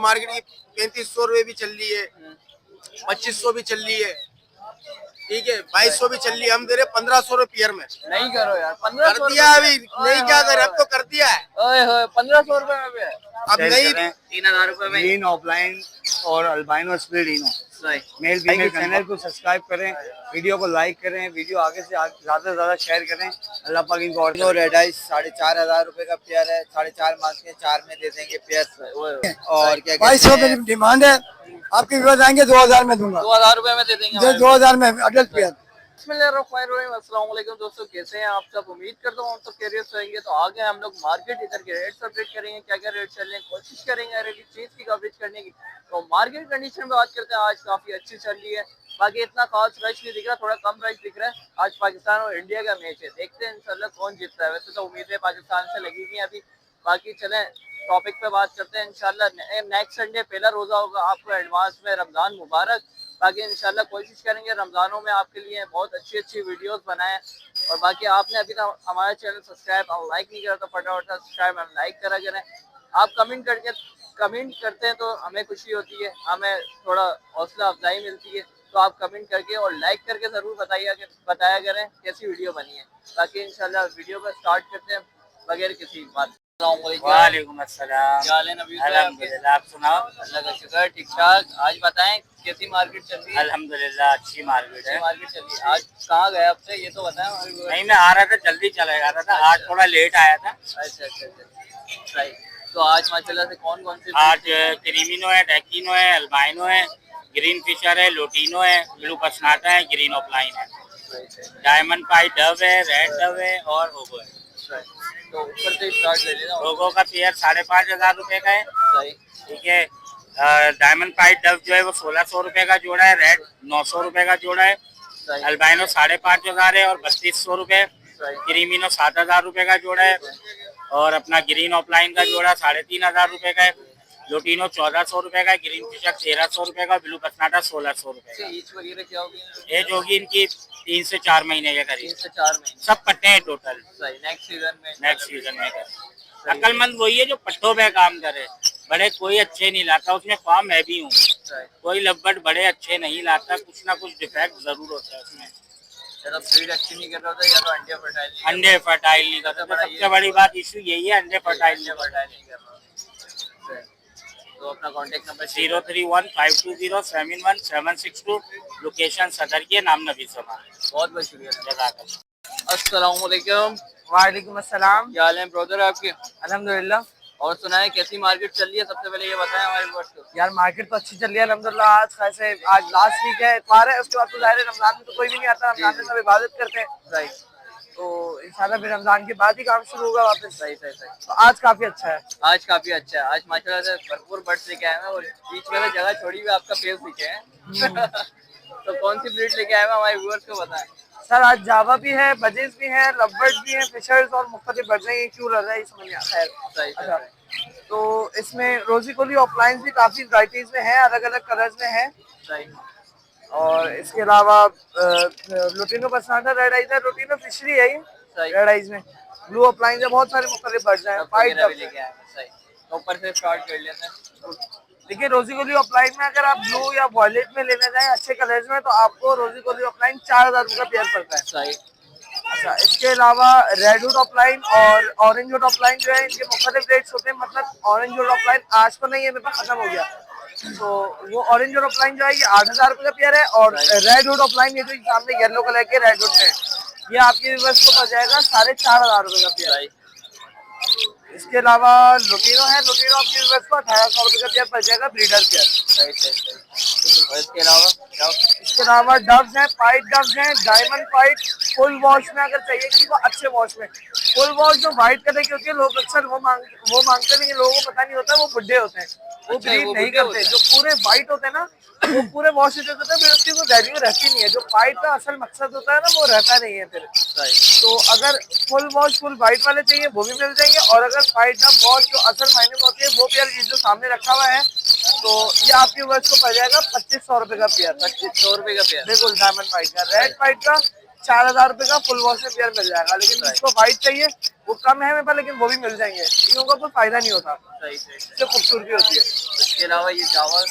Market की 3500 रुपए भी चल रही है, 2500 भी चल रही है, ठीक है, 2200 भी चल रही है। हम दे रहे 1500 रुपए पेयर में। नहीं करो यार, कर दिया अभी, नहीं क्या करे, अब तो कर दिया है। 1500 रुपए में अब नहीं 3000 रुपए में ग्रीन ऑफलाइन और अल्बाइनो स्प्लिडिनो मेल फीमेल। चैनल को सब्सक्राइब करें, वीडियो को लाइक करें, वीडियो आगे से ज्यादा से ज्यादा शेयर करें। अल्लाह पाक इनको और रेड आइस 4500 रुपए का पेयर है, 4.5 मांगते हैं, 4 में दे देंगे पेयर। और क्या 2200 में डिमांड है, आपके विवाद आएंगे 2000 में दूंगा, 2000 रुपए में दे देंगे 2000 में अडल्ट पेयर। अस्सलामुअलैकुम दोस्तों, कैसे हैं आप सब? उम्मीद करता हूँ हम सब कैरियर रहेंगे। तो आगे हम लोग मार्केट इधर के रेट्स अपडेट करेंगे, क्या क्या रेट चल रहे हैं, कोशिश करेंगे हर एक चीज की कवरेज करने की। तो मार्केट कंडीशन में बात करते हैं, आज काफी अच्छी चल रही है। बाकी इतना खास रश नहीं दिख रहा, थोड़ा कम रश दिख रहा है। आज पाकिस्तान और इंडिया का मैच है, देखते हैं इंशाल्लाह कौन जीतता है। वैसे तो उम्मीदें पाकिस्तान से लगी हुई है अभी। बाकी चलें टॉपिक पे बात करते हैं। इंशाल्लाह नेक्स्ट संडे पहला रोजा होगा, आपको एडवांस में रमजान मुबारक। बाकी इंशाल्लाह कोशिश करेंगे रमजानों में आपके लिए बहुत अच्छी अच्छी वीडियोस बनाएं। और बाकी आपने अभी तक हमारा चैनल सब्सक्राइब और लाइक नहीं करा तो फटाफट सब्सक्राइब और लाइक करा करें। आप कमेंट करते हैं तो हमें खुशी होती है, हमें थोड़ा हौसला अफजाई मिलती है। तो आप कमेंट करके और लाइक करके ज़रूर बताया करें कैसी वीडियो बनी है। बाकी इंशाल्लाह वीडियो को स्टार्ट करते हैं बगैर किसी बात। वालेकुम अस्सलाम। अल्हम्दुलिल्लाह, आप सुनाओ? अल्लाह का शुक्र, ठीक ठाक। आज बताएं कैसी मार्केट चल रही है? अल्हम्दुलिल्लाह अच्छी मार्केट है। मार्केट चल रही है। आज कहाँ गए आपसे ये तो बताएं। नहीं, मैं आ रहा था, जल्दी चला जा रहा था। आज थोड़ा लेट आया था। अच्छा। तो आज माशाल्लाह से कौन कौन से? आज क्रीमिनो है, डेकिनो है, अल्बाइनो है, ग्रीन फिशर है, लोटिनो है, ब्लू पसनाटा है, ग्रीन ऑफलाइन है, डायमंड पाई डव है, रेड डव है और होगो है। तो ऊपर से स्टार्ट ले लेना। होगो का पेयर 5500 रुपए का है, सही, ठीक है। डायमंड पाई डव जो है वो 1600 रुपए का जोड़ा है, रेड 900 रुपए का जोड़ा है, अल्बाइनो 5500 है और 3200 रुपए, क्रीमिनो 7000 रुपए का जोड़ा है और अपना ग्रीन ऑफलाइन का जोड़ा 3500 रुपए का है, लोटिनो 1400 रुपए का, ग्रीन फिशर 1300 रुपए का, ब्लू पसनाटा 1600 रुपए का। एज वगैरह क्या होगी? एज होगी इनकी 3 से 4 महीने के करीब। 3 से 4 महीने सब पट्टे हैं टोटल। सही। नेक्स्ट सीजन में करें। अक्लमंद वही है जो पट्टों पे काम करे, बड़े कोई अच्छे नहीं लाता, उसमें फॉर्म मैं भी हूँ। कोई लब्बट बड़े अच्छे नहीं लाता, कुछ ना कुछ डिफेक्ट जरूर होता है उसमें। ब्रीड अच्छी नहीं कर रहा था या तो अंडे फर्टाइल नहीं करता। सबसे बड़ी बात इशू यही है, अंडे फर्टाइल नहीं कर रहा। तो अपना कॉन्टेक्ट नंबर 031520711762, लोकेशन सदर की, नाम नबी समा। बहुत बहुत शुक्रिया। अस्सलाम वालेकुम। वालेकुम अस्सलाम। क्या हाल है ब्रदर आपके? अल्हम्दुलिल्लाह। और सुनाए कैसी मार्केट चल रही है? सबसे पहले ये बताएं हमारे व्यूअर्स को। यार मार्केट तो अच्छी चल रही है अल्हम्दुलिल्लाह। आज लास्ट वीक है, इतवार है, उसके बाद तो जाहिर है रमजान में तो कोई भी नहीं आता, रमजान में सब इबादत करते हैं। राइट। तो इंशाल्लाह फिर रमजान के बाद ही काम शुरू होगा वापस। सही। तो आज काफी अच्छा है। आज काफी अच्छा है। आज माशाल्लाह से भरपूर बर्ड्स लेके आए हैं और बीच में जगह छोड़ी हुई आपका फेस दिखे हैं। तो कौन सी ब्रीड लेके आए हैं हमारे व्यूअर्स को बताएं। सर आज जावा भी है, बजेस भी है, लवबर्ड्स भी है, फिशर्स और मुख्तलिफ बर्ड्स हैं। ये क्यों लग रहा है समझ नहीं आता है। अच्छा, तो इसमें रोजी कोली ऑफलाइन भी काफी वैरायटीज में है, अलग अलग कलर्स में है। और इसके अलावा लोटिनो पसनाटा रेड आइज है, लोटिनो फिशरी है ये रेड आइज में, ब्लू ऑफलाइन है, बहुत सारे मुख्तलिफ बर्ड्स हैं। तो ऊपर से स्टार्ट कर लेते हैं। देखिए रोजी कोली ऑफलाइन में अगर आप ब्लू या वॉयलेट में लेने जाएं अच्छे कलर्स में तो आपको रोजी कोली ऑफलाइन 4000 रुपये का पेयर पड़ता है। सही। अच्छा, इसके अलावा रेड वुड ऑफलाइन और ऑरेंज वुड ऑफलाइन जो है इनके मुख्तलिफ रेट्स होते हैं। मतलब ऑरेंज वुड ऑफलाइन आज तो नहीं है, मेरे पास खत्म हो गया। तो वो ऑरेंज वुड ऑफलाइन जो है ये 8000 रुपये का पेयर है। और रेड वुड ऑफलाइन ये जो सामने येलो कलर के रेड वुड है, ये आपके व्यूअर्स को पड़ जाएगा 4500 रुपये का पेयर। इसके अलावा लोटिनो है, लोटिनो आपके व्यूअर्स को 1800 रुपये का पेयर पड़ जाएगा, ब्रीडर पेयर। इसके अलावा डव्स हैं, पाइट डव्स हैं, डायमंड पाइट फुल वॉश में अगर चाहिए कि वो अच्छे वॉश में। फुल वॉश जो व्हाइट कलर की होती है, लोग अक्सर वो मांगते हैं, लेकिन लोगों को पता नहीं होता वो बुड्ढे होते हैं, वो ब्रीड नहीं करते। जो पूरे व्हाइट होते हैं ना वो पूरे वॉश होते हैं, फिर उसकी वो वैल्यू रहती नहीं है। जो पाइट का असल मकसद होता है ना वो रहता नहीं है फिर। तो अगर फुल वॉश फुल व्हाइट वाले चाहिए वो भी मिल जाएंगे। और अगर पाइट डव वॉश जो असल मायने में होती है वो पेयर जो सामने रखा हुआ है, तो ये आपके व्यूअर्स को पड़ जाएगा 2500 रुपये का पेयर। 2500 रुपये का पेयर बिल्कुल। डायमंड पाइट का, रेड पाइट का 4000 रुपये का फुल वॉश में पेयर मिल जाएगा। लेकिन जिसको व्हाइट चाहिए वो कम है मेरे पास, लेकिन वो भी मिल जाएंगे, इन लोगों का कोई फायदा नहीं होता, इससे खूबसूरती होती है। इसके अलावा ये जावा,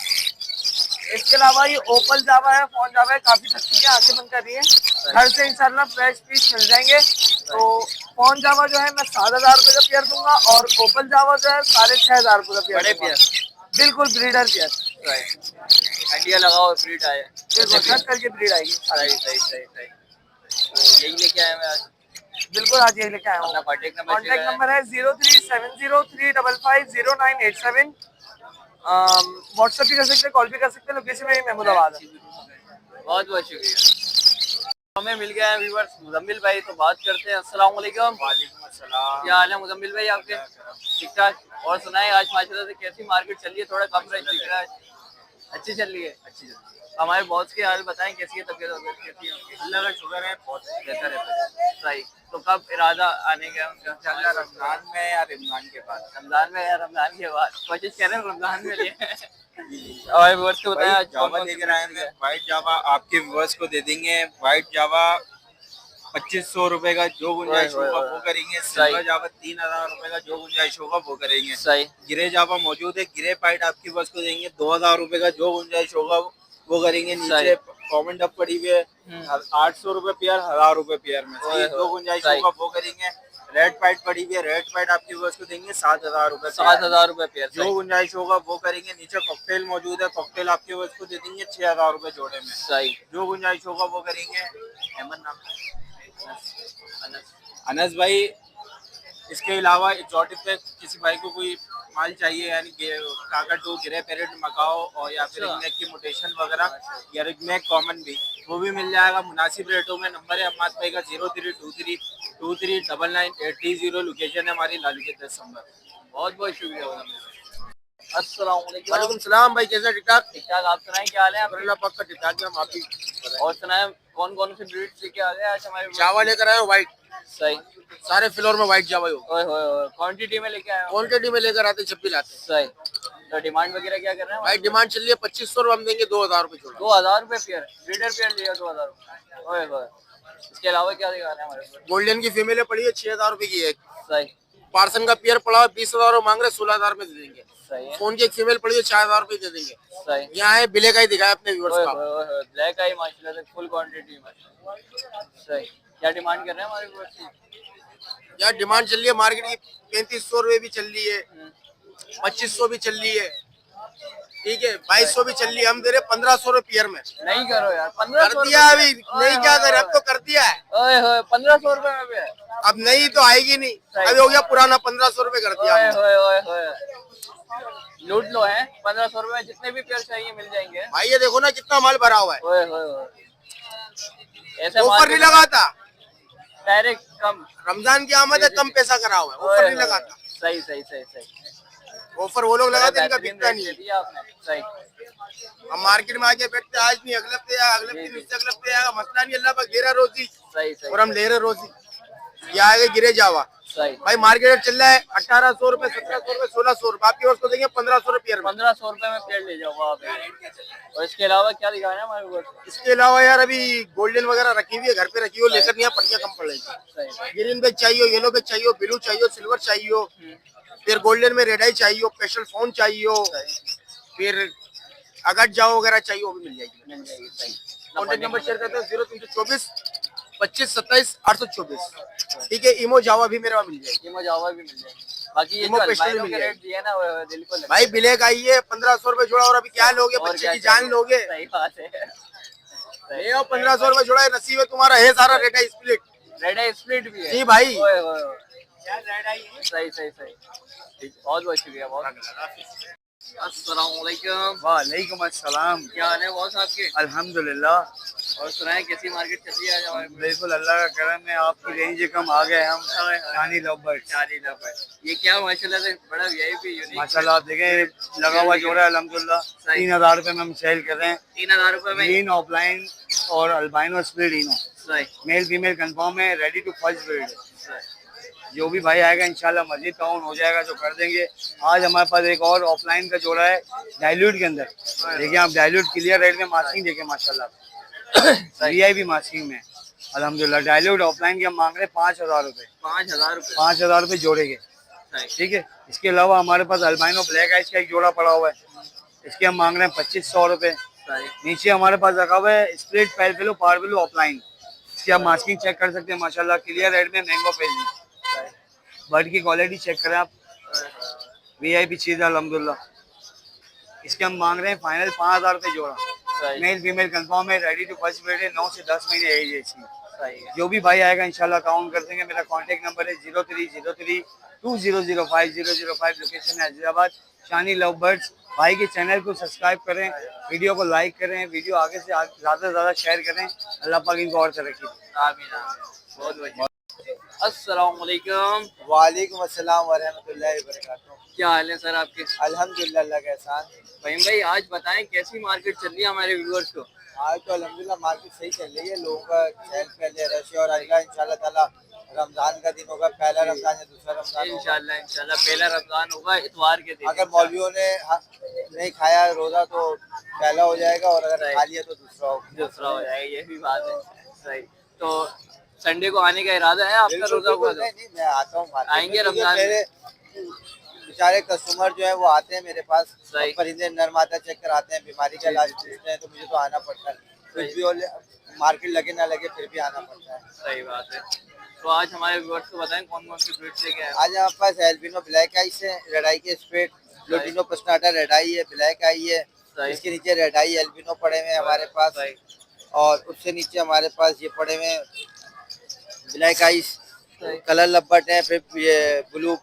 इसके अलावा ये ओपल जावा है, फोन जावा है, काफी अच्छी है, आंखें बंद कर रही है। घर से इंशाल्लाह फ्रेश पीस मिल जाएंगे। तो फोन जावा जो है मैं 7,000 रुपए का पेयर दूंगा और ओपल जावा जो है 6,500 रुपए का पेयर बड़े दूंगा। पेयर, बिल्कुल ब्रीडर पेयर, आइडिया लगाओ ब्रीड आए, बिल्कुल कट करके ब्रीड आएगी। सही सही सही सही। तो यही लेके आए मैं आज। बिल्कुल आज यही लेके आया हूँ। अपना कॉन्टेक्ट नंबर कॉन्टेक्ट नंबर है 037035500987। व्हाट्सएप भी कर सकते हैं, कॉल भी कर सकते हैं। लोकेशन में महमूदाबाद है। बहुत बहुत शुक्रिया। हमें मिल गया है व्यूअर्स मुजम्मिल भाई, तो बात करते हैं। अस्सलाम वालेकुम। वालेकुम अस्सलाम। क्या हाल है मुजम्मिल भाई आपके? ठीक ठाक। और सुनाए आज माशाल्लाह से कैसी मार्केट चल रही है? थोड़ा कम रेट दिख रहा है, अच्छी चल रही है। अच्छी चल रही है। हमारे बॉस के हाल बताएं, कैसी है तबीयत वबीयत, कैसी है उनकी? अल्लाह का शुक्र है, बहुत बेहतर है। सही। तो कब इरादा आने का उनका? इंशाल्लाह रमजान में या रमजान के बाद। रमजान में या रमजान के बाद? कोशिश करें रमजान में लिए। और व्यूअर्स को बताएं आज जावा लेकर आए हैं, व्हाइट जावा आपके व्यूअर्स को दे देंगे। व्हाइट जावा 2500 रुपए का जो गुंजाइश होगा वो करेंगे। सिल्वर जावा 3,000 रुपए का जो गुंजाइश होगा वो करेंगे। सही। गिरे जावा मौजूद है, गिरे पाइट आपकी व्यूअर्स को देंगे 2,000 रुपए का जो गुंजाइश होगा वो करेंगे। नीचे कॉमेंट अप पड़ी हुई है 800 रुपए पेयर, 1,000 रुपए पेयर में से जो गुंजाइश होगा वो करेंगे। रेड पाइट पड़ी हुई है, रेड पाइट आपकी व्यूअर्स को देंगे 7,000 रुपए, 7,000 रुपए पेयर। जो गुंजाइश होगा वो करेंगे। नीचे कॉकटेल मौजूद है, कॉकटेल आपके व्यूअर्स को दे देंगे 6,000 रुपए जोड़े में। सही। जो गुंजाइश होगा वो करेंगे। अहमद नाम अनस भाई। इसके अलावा एक्सोटिक पे किसी भाई को कोई माल चाहिए, यानी काकाटू, ग्रे पैरेट, मकाओ और या फिर रिंगनेक की मोटेशन वगैरह या रिंगनेक कॉमन भी, वो भी मिल जाएगा मुनासिब रेटों में। नंबर है अम्माद भाई का 0323239980। लोकेशन है हमारी लाली के 10 नंबर। बहुत बहुत शुक्रिया। अस्सलाम वालेकुम। वालेकुम सलाम भाई, कैसे? ठीक ठाक। ठीक ठाक। आप सुनाएं क्या हाल है? अल्लाह पाक का ठीक ठाक है। हम आप ही और सुनाएं कौन कौन से ब्रीड्स लेके आ गए आज हमारे? जावा लेकर आए हो व्हाइट, सही। सारे फ्लोर में व्हाइट जावा ही होगा। ओए होए होए, क्वांटिटी में लेके आए हो? क्वांटिटी में लेकर आते जब भी लाते हैं। सही। तो डिमांड वगैरह क्या कर रहे हैं? भाई डिमांड चल रही है 2500 रुपए, हम देंगे 2,000 रुपए जोड़ा। 2,000 रुपए पेयर, ब्रीडर पेयर लिया 2,000 रुपए। ओए होए। इसके अलावा क्या दिखा रहे हैं हमारे पास? गोल्डन की फीमेल पड़ी है 6,000 रुपए की एक। सही। पार्सन का पेयर पड़ा है 20,000 मांग रहे, 16,000 में दे देंगे। सही है। फोन की एक फीमेल पड़ी है 4,000 रुपए दे देंगे। सही। यहाँ है बिले का ही दिखाया अपने व्यूअर्स ओए का। होए होए, ब्लैक आई माशाल्लाह से फुल क्वांटिटी में। सही। क्या डिमांड कर रहे हैं हमारे पास? यार डिमांड चल रही है मार्केट की 3,500 रुपए भी चल रही है, 2,500 भी चल रही है, ठीक है, 2,200 भी चल रही है। हम दे रहे 1,500 रुपए पेयर में। नहीं करो यार, कर 1,500 दिया अभी, नहीं क्या करे, अब तो कर दिया है। ओए होए, 1,500 रुपए में भी है। अब नहीं तो आएगी नहीं, अभी हो गया पुराना, 1,500 रुपए कर दिया ओए हमने। होए होए होए, लूट लो है। 1,500 रुपए में जितने भी पेयर चाहिए मिल जाएंगे। भाई ये देखो ना कितना माल भरा हुआ है। ओए होए होए, ऐसे ऑफर नहीं लगाता, डायरेक्ट कम। रमजान की आमद है, कम पैसा करा हुआ है, ऑफर नहीं लगाता। सही सही सही सही। ऑफर वो लोग लगाते हैं, इनका बेहतरीन बिकता रेट नहीं दे है। दिया आपने। सही। हम मार्केट में आके बैठते हैं, आज नहीं अगले हफ्ते आएगा, अगले हफ्ते नहीं अगले हफ्ते आएगा, मसला नहीं, अल्लाह पर घेरा रोजी सही सही। और हम ले रहे रोजी। ये आएगा गिरे जावा। सही। भाई मार्केट चल रहा है 1,800 रुपए, 1,700 रुपए, 1,600 रुपए, आपकी उसको देंगे 1,500 रुपए पेयर में। 1,500 रुपए में पेड़ ले जाओ वहाँ पे। और इसके अलावा क्या दिखा रहे हैं हमारे पास? इसके अलावा यार अभी गोल्डन वगैरह रखी हुई है, घर पे रखी हो, लेकर नहीं पटिया कम पड़ेगी। सही। ग्रीन बैग चाहिए, येलो बैग चाहिए, ब्लू चाहिए, सिल्वर चाहिए, फिर गोल्डन में रेड आई चाहिए, स्पेशल फोन चाहिए, फिर अगर जाओ वगैरह चाहिए वो भी मिल जाएगी। मिल जाएगी। सही। कॉन्टेक्ट नंबर शेयर करते हैं 0324 25 27 824। ठीक है, इमो जावा भी मेरा मिल जाएगी। इमो जावा भी मिल जाएगी। बाकी ये इमो जो स्पेशल अल्बाइनो मिल के जाएगी। रेट दिए ना, वो दिल को लगता भाई बिले का ये 1,500 रुपए जोड़ा, और अभी क्या लोगे, और बच्चे क्या की जान चाहिए? लोगे। सही बात है। ले आओ, 1,500 रुपए जोड़ा है, नसीब है तुम्हारा, है सारा रेट है स्प्लिट। रेड आई स्प्लिट भी है। जी भाई। ओए होए होए। सही सही सही। ठीक, बहुत बहुत शुक्रिया। बहुत अस्सलाम वालेकुम। वालेकुम अस्सलाम। क्या हाल है बॉस आपके? अल्हम्दुलिल्लाह, और सुनाए कैसी मार्केट चल रही है आज हमारे? बिल्कुल अल्लाह का करम है, आपकी रेंज कम आ गए हम। शानी लव्बर्ड, ये क्या माशाल्लाह से बड़ा वीआईपी यूनिक। माशाल्लाह आप देखें लगा हुआ जोड़ा है अल्हम्दुलिल्लाह। 3,000 रुपए में हम सेल कर रहे हैं। 3,000 रुपए में। ग्रीन ऑफलाइन और अल्बाइनो स्प्लिट इनो, सही मेल फीमेल कंफर्म है, रेडी टू फर्स्ट ब्रीड है। सही। जो भी भाई आएगा इंशाल्लाह मजीद टाउन हो जाएगा तो कर देंगे। आज हमारे पास एक और ऑफलाइन का जोड़ा है डाइल्यूट के अंदर, देखिए आप डाइल्यूट क्लियर रेट में मास्किंग देखें माशाल्लाह, वीआईपी मास्किंग में अल्हम्दुलिल्लाह। डाइल्यूट ऑफलाइन के हम मांग रहे हैं 5,000 रुपए। 5,000 रुपए। 5,000 रुपए जोड़े के, ठीक है। इसके अलावा हमारे पास अल्बाइनो ब्लैक आइस का एक जोड़ा पड़ा हुआ है, इसके हम मांग रहे हैं 2500 रुपए। सही नीचे हमारे पास रखा हुआ है स्प्लिट पैर पिलो पावर पिलो ऑफलाइन, इसकी आप मास्किंग चेक कर सकते हैं माशाल्लाह क्लियर रेड में मैंगो पेज में। बर्ड की क्वालिटी चेक करें आप, वीआईपी चीज है अल्हम्दुलिल्लाह। इसके हम मांग रहे हैं फाइनल 5000 रुपए जोड़ा। सही मेल फीमेल कंफर्म है, रेडी टू फर्स्ट ब्रीड है, 9 से 10 महीने एज है इसकी। सही है। जो भी भाई आएगा इंशाल्लाह काउंट कर देंगे। मेरा कांटेक्ट नंबर है 03032005 लोकेशन है हैदराबाद शानी लव बर्ड्स। भाई के चैनल को सब्सक्राइब करें, वीडियो को लाइक करें, वीडियो आगे से ज़्यादा से ज़्यादा शेयर करें। अल्लाह पाक इनको और तरक्की दे। आमीन आमीन। बहुत बढ़िया। अस्सलाम वालेकुम। वालेकुम अस्सलाम वरहमतुल्लाहि वबरकातुहू। क्या हाल है सर आपके? अल्हम्दुलिल्लाह अल्लाह का एहसान। फहीम भाई आज बताएं कैसी मार्केट चल रही है हमारे व्यूअर्स को? आज तो अल्हम्दुलिल्लाह मार्केट सही चल रही है, लोगों का चहल पहल है, रश है और अगला इंशाल्लाह ताला रमजान का दिन होगा, पहला रमजान या दूसरा रमजान होगा। इंशाल्लाह इंशाल्लाह पहला रमजान होगा इतवार के दिन। अगर मौलवियों ने नहीं खाया रोजा तो पहला हो जाएगा और अगर खा लिया तो दूसरा होगा। दूसरा हो जाएगा, ये भी बात है। सही। तो संडे को आने का इरादा है आपका? रोजा हुआ तो नहीं, मैं आता हूँ आएंगे रमजान में? मेरे बेचारे कस्टमर जो है वो आते हैं मेरे पास, सही। परिंदे नर मादा चेक कराते हैं, बीमारी का इलाज पूछते हैं, तो मुझे तो आना पड़ता है। कुछ भी हो मार्केट लगे ना लगे फिर भी आना पड़ता है। सही बात है। तो आज हमारे व्यूअर्स को बताएं कौन कौन सी ब्रीड लेके आए? आज हमारे पास एल्बिनो ब्लैक आइस है, रेड आई के स्पेट, लोटिनो पस्टाटा रेड आई है, ब्लैक आई है, सही। इसके नीचे रेड आई एल्बिनो पड़े हुए हैं हमारे पास, सही। और उससे नीचे हमारे पास ये पड़े हुए हैं ब्लैक आइस सही। कलर लपट है, फिर ये ब्लू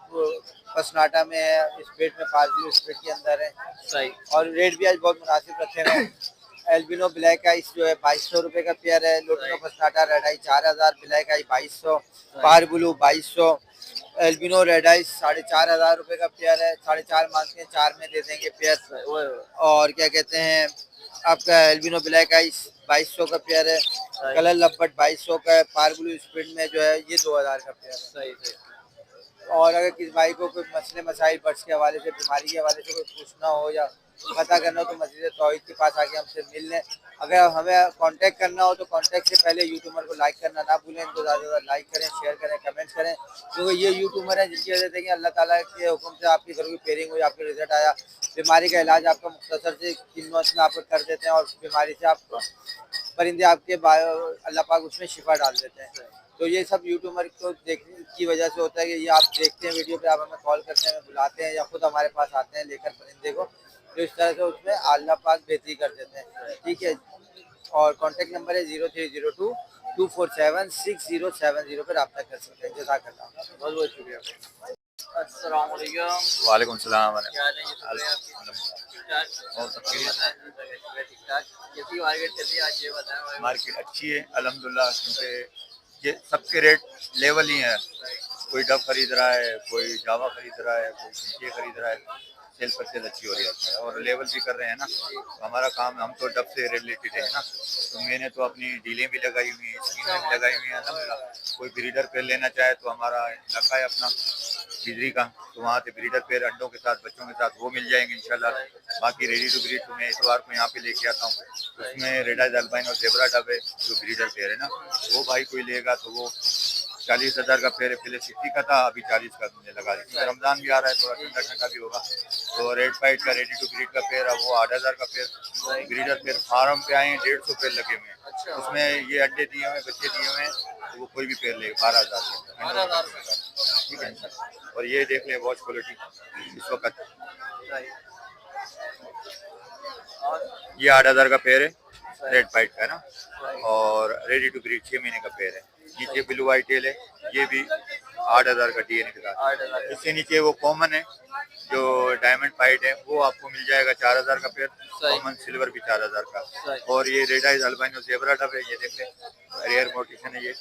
पसनाटा में है, स्पेट में फाजलू स्पेट के अंदर है। सही। और रेट भी आज बहुत मुनासिब रखे हुए हैं। एल्बिनो ब्लैक आइस जो है 2200 रुपए का पेयर है, लोटिनो पसनाटा रेड आई 4000, ब्लैक आई 2200, पार ब्लू 2200, एल्बिनो रेड आई 4500 रुपए का पेयर है, 4.5 मांगते हैं, 4 में दे देंगे पेयर। और क्या कहते हैं आपका एल्बिनो ब्लैक आइस 2200 का पेयर है, कलर लपट 2200 का है, पार ब्लू स्पीड में जो है ये 2000 का पेयर है। सही सही। और अगर किसी भाई को कोई मसले मसाइल बर्ड्स के हवाले से, बीमारी के हवाले से कोई पूछना हो या पता करना हो तो मस्जिद तौहीद के पास आके हमसे मिल लें। अगर हमें कांटेक्ट करना हो तो कांटेक्ट से पहले यूट्यूबर को लाइक करना ना भूलें, इनको ज़्यादा से ज़्यादा लाइक करें, शेयर करें, कमेंट्स करें, क्योंकि ये यूट्यूबर हैं जिनकी वजह से कि अल्लाह ताला के हुक्म से आपके घर की पेयरिंग हुई, आपके रिजल्ट आया, बीमारी का इलाज आपका मुख्तसर से किन्नत में आपको कर देते हैं और बीमारी से आप परिंदे आपके अल्लाह पाक उसमें शिफा डाल देते हैं। तो ये सब यूट्यूबर को देखने की वजह से होता है कि ये आप देखते हैं वीडियो पे, आप हमें कॉल करते हैं, हमें बुलाते हैं या खुद हमारे पास आते हैं लेकर परिंदे को, तो इस तरह से उसमें अल्लाह पाक बेहतरी कर देते हैं। ठीक है। और कांटेक्ट नंबर है 0302247670 पर रब्ता कर सकते हैं। जज़ाकल्लाह। बहुत बहुत शुक्रिया। अस्सलाम वालेकुम। वालेकुम सलाम। क्या हाल है? ये सब है आपके? ठीक ठाक। ठीक ठाक। कैसी मार्केट चल रही है आज ये बताएं? मार्केट अच्छी है अल्हम्दुलिल्लाह, क्योंकि ये सबके रेट लेवल ही हैं। कोई डब खरीद रहा है, कोई जावा खरीद रहा है, कोई ये खरीद रहा है। सेल परचेज अच्छी हो रही है और लेवल भी कर रहे हैं ना। तो हमारा काम, हम तो डब से रिलेटेड है ना, तो मैंने तो अपनी डीलें भी लगाई हुई हैं, स्कीमें भी लगाई हुई हैं अल्हम्दुलिल्लाह। कोई ब्रीडर पेयर लेना चाहे तो हमारा इलाका है अपना बिजली का, तो वहाँ से ब्रीडर पेयर अंडों के साथ बच्चों के साथ वो मिल जाएंगे इंशाल्लाह। बाकी रेडी टू ब्रीड तो मैं इतवार को यहाँ पे लेके आता हूँ, उसमें रेड आइज अल्बाइन और जेब्रा डब है जो ब्रीडर पेयर है ना, वो भाई कोई लेगा तो वो 40,000 का पेयर है। पहले 60 का था, अभी 40 का तुमने लगा दिया। रमजान भी आ रहा है, थोड़ा ठंडा ठंडा भी होगा, तो रेड फाइट का रेडी टू ब्रीड का पेयर है वो 8,000 का पेयर। ब्रीडर पेयर फार्म पे आए हैं, 150 पेयर लगे हुए हैं, उसमें ये अंडे दिए हुए, बच्चे दिए हुए हैं, तो वो कोई भी पेयर लेगा 12,000 का। ठीक है। और ये देख ले वॉच क्वालिटी इस वक्त, ये 8,000 का पेयर है रेड फाइट का ना, और रेडी टू ब्रीड 6 महीने का पेयर है। नीचे ब्लू वाइट टेल है, ये भी 8,000 का डीएनए के साथ। इससे नीचे वो कॉमन है जो डायमंड फाइट है, वो आपको मिल जाएगा 4,000 का पेयर, कॉमन सिल्वर भी 4,000 का। और ये red eyes albino zebra dub है, ये देख ले रेयर मोटिशन है, ये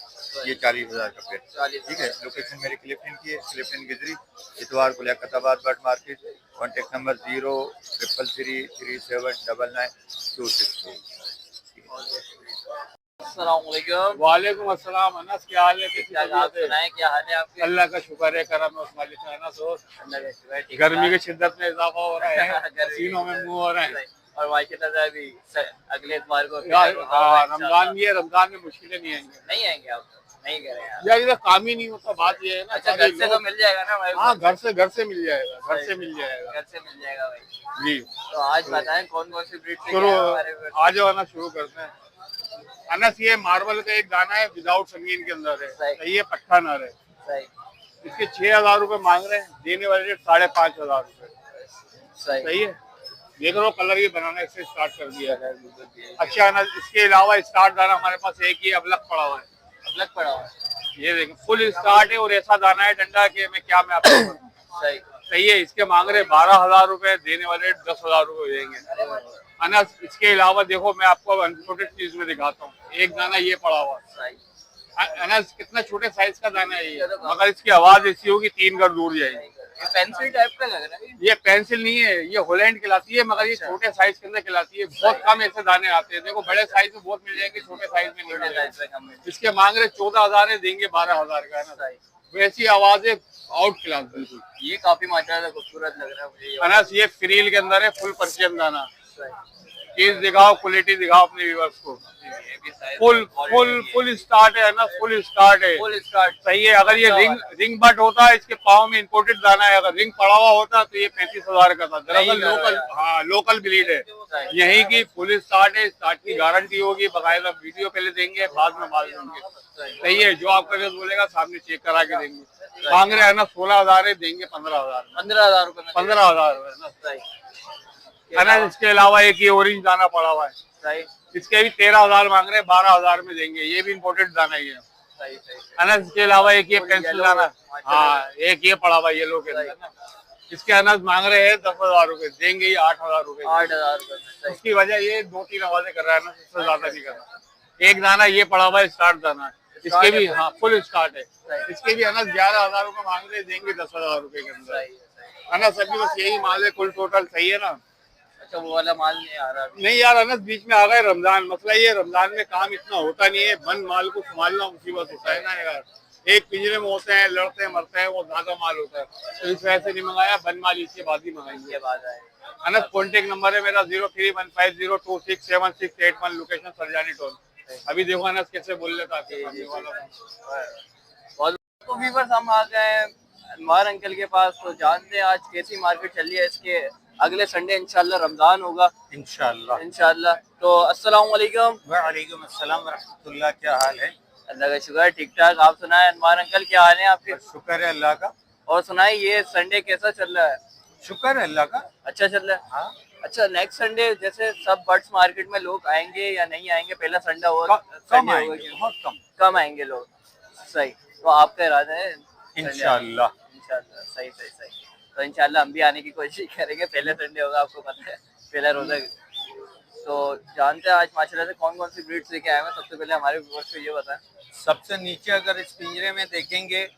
40,000 का पेयर। ठीक है। लोकेशन मेरी क्लिफ्टन की है, क्लिफ्टन गिजरी, इतवार को Liaquatabad bird market. Contact number 0333379926। अस्सलाम वालेकुम। वालेकुम अस्सलाम। अनस क्या हाल है? क्या आप सुनाएं, क्या हाल है आपके? अल्लाह का शुक्र है, करम है उस मालिक का। अनस हो, अल्लाह का शुक्र है, ठीक गर्मी की ठाक। शिद्दत में इजाफा हो रहा है, पसीनों में मुंह हो रहे हैं। और माशाल्लाह अभी अगले इतवार को हाँ, रमजान भी है, रमजान में मुश्किलें नहीं आएंगी। नहीं आएंगे आप? नहीं कह रहे हैं यार। यार इधर काम ही नहीं होता, बात ये है ना। अच्छा, सारे घर से तो लोग- मिल जाएगा ना भाई? हाँ, घर से मिल जाएगा, घर से मिल जाएगा घर से मिल जाएगा भाई। जी। तो आज बताएं कौन कौन सी ब्रीड शुरू आ जाओ ना, शुरू करते हैं। अनस ये मार्बल का एक दाना है, विदाउट संगीन के अंदर है, सही है, पट्टा नर है। सही इसके 6,000 रुपए मांग रहे हैं, देने वाले रेट 5,500 रुपए। सही सही है, देख लो कलर ये बनाना इससे स्टार्ट कर दिया है। अच्छा अनस, इसके अलावा स्टार्ट दाना हमारे पास एक ही अबलग पड़ा हुआ है। अलग पड़ा हुआ है। ये देखें, फुल स्टार्ट है और ऐसा दाना है डंडा के मैं क्या मैं आपको बताऊं। सही सही है, इसके मांग रहे 12,000 रुपए, देने वाले 10,000 रुपए देंगे। अनस इसके अलावा देखो मैं आपको अनकोटेड चीज में दिखाता हूँ, एक दाना ये पड़ा हुआ है। सही अनस कितना छोटे साइज का दाना है ये, मगर इसकी आवाज ऐसी होगी 3 घर दूर जाएगी। ये पेंसिल टाइप का लग रहा है। ये पेंसिल नहीं है, ये होलैंड खिलाती है, मगर ये छोटे साइज के अंदर खिलाती है। बहुत कम ऐसे दाने आते हैं, देखो बड़े साइज में बहुत मिल जाएंगे, छोटे साइज में नहीं मिलेंगे। इसके मांग रहे 14,000 है, देंगे 12,000 का है ना। वैसी आवाज है, आउट क्लास बिल्कुल। ये काफी माशाल्लाह खूबसूरत लग रहा है मुझे ये। अनस ये फ्रील के अंदर है, फुल पर्शियन दाना। चीज दिखाओ, क्वालिटी दिखाओ अपने व्यूअर्स को। फुल स्टार्ट है ना, फुल स्टार्ट है, फुल स्टार्ट। सही है। अगर ये रिंग बट होता है, इसके पाँव में इंपोर्टेड दाना है, अगर रिंग पड़ा हुआ होता तो ये 35,000 का था। दरअसल लोकल, हाँ लोकल ब्रीड है यहीं की, फुल स्टार्ट है। स्टार्ट की गारंटी होगी, बाकायदा वीडियो पहले देंगे, बाद में माल देंगे। सही है, जो आपका रेट बोलेगा सामने चेक करा के देंगे। मांग रहे हैं ना 16,000 है, देंगे 15,000। 15,000 रुपए में 15,000 है ना। सही है ना। इसके अलावा एक ये ऑरेंज दाना पड़ा हुआ है, सही इसके भी 13,000 मांग रहे हैं, 12,000 में देंगे। ये भी इम्पोर्टेड दाना ही है। सही सही है ना। इसके अलावा एक ये पेंसिल दाना, हाँ एक ये पड़ा हुआ है येलो के अंदर ना। इसके अनाज मांग रहे हैं 10,000 रुपए, देंगे ये 8,000 रुपए। 8,000 रुपए में। सही उसकी वजह ये 2-3 आवाजें कर रहा है ना, उससे ज्यादा नहीं कर रहा। एक दाना ये पड़ा हुआ है, स्टार्ट दाना, इसके भी हाँ फुल स्टार्ट है। इसके भी अनाज 11,000 रुपए मांग रहे हैं, देंगे 10,000 रुपए के अंदर। है ना। सभी बस यही माल है कुल टोटल, सही है ना। अच्छा, वो वाला माल नहीं आ रहा अभी। नहीं यार अनस, बीच में आ गए रमजान, मसला ये रमजान में काम इतना होता नहीं है, बंद माल को संभालना मुसीबत होता है ना यार। एक पिंजरे में होते हैं, लड़ते हैं मरते हैं, वो ज्यादा माल होता है, तो इस वजह से नहीं मंगाया। बंद माल इसके बाद ही मंगाएंगे। अनस कॉन्टेक्ट नंबर है मेरा 0315026768 लोकेशन सरजानी टोल। अभी देखो अनस कैसे बोल लेता है। तो व्यूअर्स हम आ गए हैं अनवार अंकल के पास, तो जानते हैं आज कैसी मार्केट चल रही है। इसके अगले संडे इंशाल्लाह रमजान होगा इंशाल्लाह। तो अस्सलाम वालेकुम। वालेकुम अस्सलाम वरहमतुल्लाह। क्या हाल है? अल्लाह का शुक्र, ठीक ठाक। आप सुनाए अनवार अंकल, क्या हाल है आपके? शुक्र है अल्लाह का। और सुनाए ये संडे कैसा चल रहा है? शुक्र है अल्लाह का। अच्छा चल रहा है। हाँ। अच्छा, नेक्स्ट संडे जैसे सब बर्ड्स मार्केट में लोग आएंगे या नहीं आएंगे? पहला संडे होगा, कम आएंगे, बहुत कम आएंगे लोग। सही, तो आपका इरादा है इंशाल्लाह। इंशाल्लाह। सही सही सही। तो इंशाल्लाह हम भी आने की कोशिश करेंगे। पहले संडे होगा, आपको पता है, पहला रोजा। तो जानते हैं आज माशाल्लाह से कौन कौन सी ब्रीड्स लेके आए हैं। सबसे पहले हमारे व्यूअर्स को ये बताएं। सबसे नीचे अगर इस पिंजरे में देखेंगे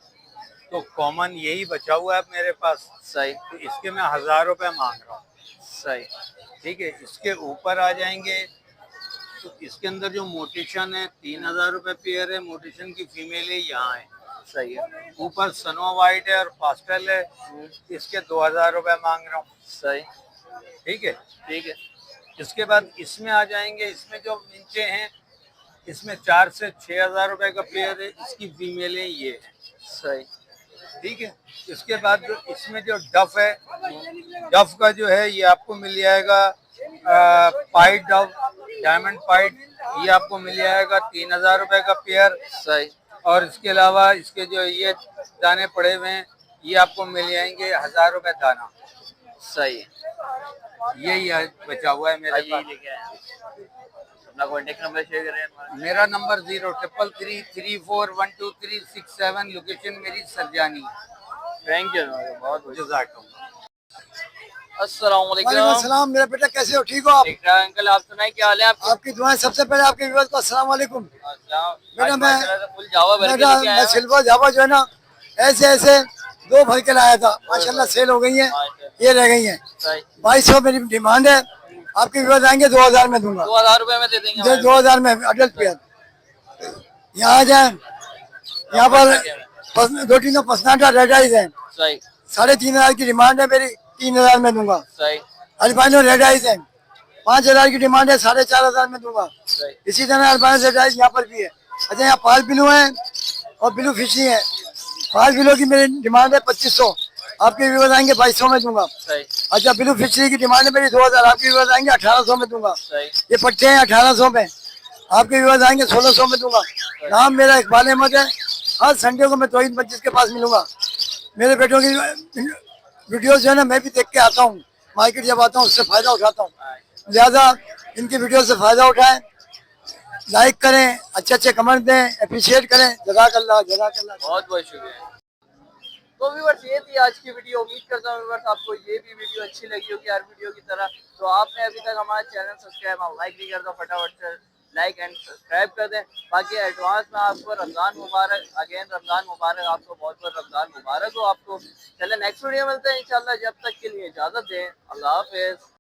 तो कॉमन यही बचा हुआ है मेरे पास। सही। तो इसके मैं 1,000 रुपए मांग रहा हूँ। सही, ठीक है। इसके ऊपर आ जाएंगे तो इसके अंदर जो मोटिशन है 3,000 रुपए पेयर है। मोटिशन की फीमेल है, यहाँ है। सही है। ऊपर स्नो वाइट है और पास्टल है, इसके 2,000 रुपए मांग रहा हूँ। सही, ठीक है। ठीक है। इसके बाद इसमें आ जाएंगे, इसमें जो नीचे हैं इसमें 4 से 6,000 रुपए का पेयर है। इसकी फीमेल है, ये है। सही, ठीक है। इसके बाद जो इसमें जो डफ है, डफ का जो है ये आपको मिल जाएगा पाइट डफ, डायमंड पाइट, ये आपको मिल जाएगा 3,000 रुपए का पेयर। सही। और इसके अलावा इसके जो ये दाने पड़े हुए हैं ये आपको मिल जाएंगे 1,000 रुपए दाना। सही, यही बचा हुआ है मेरे पास। लेके आए अपना कॉन्टेक्ट नंबर शेयर करें। मेरा नंबर 0333412367, लोकेशन मेरी सरजानी। थैंक यू, बहुत बहुत। जज़ाकल्लाह। अस्सलाम वालेकुम। अस्सलाम, मेरे बेटा कैसे हो? ठीक हो आप? ठीक ठाक अंकल, आप सुनाए क्या हाल है आपके? आपकी दुआएं। सबसे पहले आपके व्यूअर्स को अस्सलाम वालेकुम। बेटा फुल जावा भर के लेके आया मैं सिल्वर जावा जो है ना, ऐसे ऐसे 2 भर के लाया था, माशाल्लाह सेल हो गई हैं, ये रह गई हैं। 2,200 मेरी डिमांड है। आपके व्यूअर्स आएंगे 2,000 में दूंगा। 2,000 रुपए में दे देंगे। 2,000 में अडल्ट पेयर। यहाँ आ जाए, यहाँ पर 2-3 पसनाटा रेड आइज है। सही। 3,500 की डिमांड है मेरी, 3,000 में दूंगा। सही। अल्बानो रेड आइज है, 5,000 की डिमांड है, 4,500 में दूंगा। इसी तरह अल्बानो रेड आइज यहाँ पर भी है। अच्छा, यहाँ पाल पिलू है, और ब्लू फिश है 5 किलो की मेरी डिमांड है 2500, आपके भी बताएंगे 2200 में दूंगा। सही अच्छा ब्लू फिशरी की डिमांड है मेरी 2000, आपके भी बताएंगे 1800 में दूंगा। सही ये पट्टे हैं 1800 में, आपके भी बताएंगे 1600 में दूंगा। नाम मेरा इकबाल अहमद है। हर संडे को मैं तौहीद मस्जिद के पास मिलूंगा। मेरे बेटों की वीडियो जो है ना मैं भी देख के आता हूँ, मार्केट जब आता हूँ उससे फायदा उठाता हूँ, लिहाजा इनकी वीडियो से फायदा उठाएं, लाइक करें, अच्छे अच्छे कमेंट दें, अप्रिशिएट करें। जज़ाकल्लाह जज़ाकल्लाह। बहुत बहुत शुक्रिया। तो व्यूअर्स ये थी आज की वीडियो। उम्मीद करता हूँ व्यूअर्स आपको ये भी वीडियो अच्छी लगी होगी हर वीडियो की तरह। तो आपने अभी तक हमारा चैनल सब्सक्राइब और लाइक नहीं कर दो, फटाफट से लाइक एंड सब्सक्राइब कर दें। बाकी एडवांस में आपको रमज़ान मुबारक, अगेन रमज़ान मुबारक, आपको बहुत बहुत रमज़ान मुबारक हो आपको। चले नेक्स्ट वीडियो मिलते हैं इंशाल्लाह, जब तक के लिए इजाज़त दें, अल्लाह हाफिज़।